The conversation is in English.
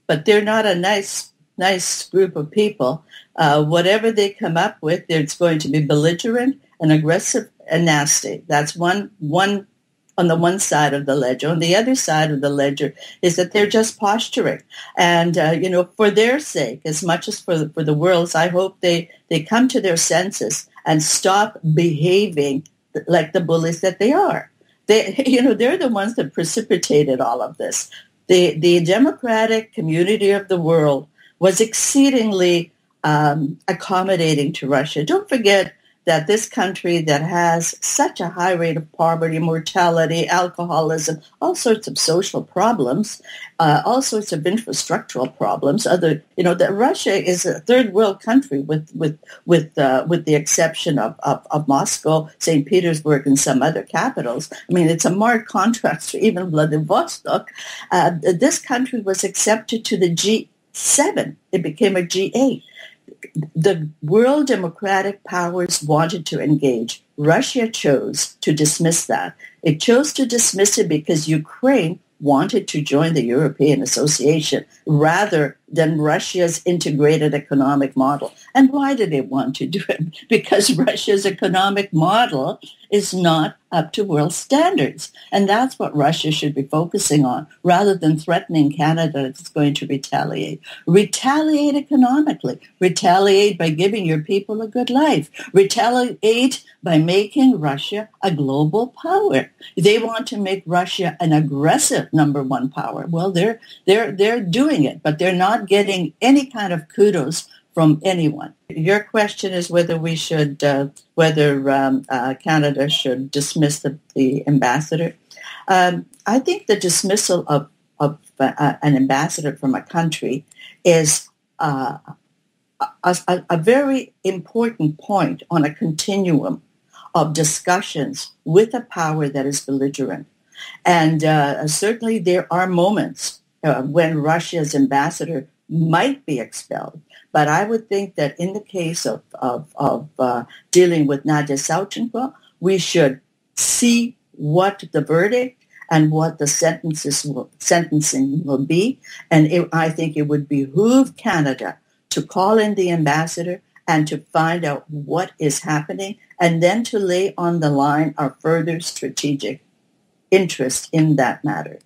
but they're not a nice group of people. Whatever they come up with, it's going to be belligerent and aggressive and nasty. That's one on the one side of the ledger. On the other side of the ledger is that they're just posturing. And, for their sake, as much as for the world's, I hope they come to their senses and stop behaving like the bullies that they are. They're the ones that precipitated all of this. The democratic community of the world was exceedingly accommodating to Russia. Don't forget that this country that has such a high rate of poverty, mortality, alcoholism, all sorts of social problems, all sorts of infrastructural problems. That Russia is a third world country with the exception of Moscow, St. Petersburg, and some other capitals. I mean, it's a marked contrast to even Vladivostok. This country was accepted to the G7. It became a G8. The world democratic powers wanted to engage. Russia chose to dismiss that. It chose to dismiss it because Ukraine wanted to join the European Association rather than Russia's integrated economic model. And why did they want to do it? Because Russia's economic model is not up to world standards. And that's what Russia should be focusing on, rather than threatening Canada that's going to retaliate. Retaliate economically. Retaliate by giving your people a good life. Retaliate by making Russia a global power. They want to make Russia an aggressive number one power. Well, they're doing it, but they're not getting any kind of kudos from anyone. Your question is whether we should, Canada should dismiss the ambassador. I think the dismissal of an ambassador from a country is a very important point on a continuum of discussions with a power that is belligerent. And certainly there are moments when Russia's ambassador might be expelled. But I would think that in the case of dealing with Nadia Savchenko, we should see what the verdict and what the sentencing will be. And I think it would behoove Canada to call in the ambassador and to find out what is happening, and then to lay on the line our further strategic interest in that matter.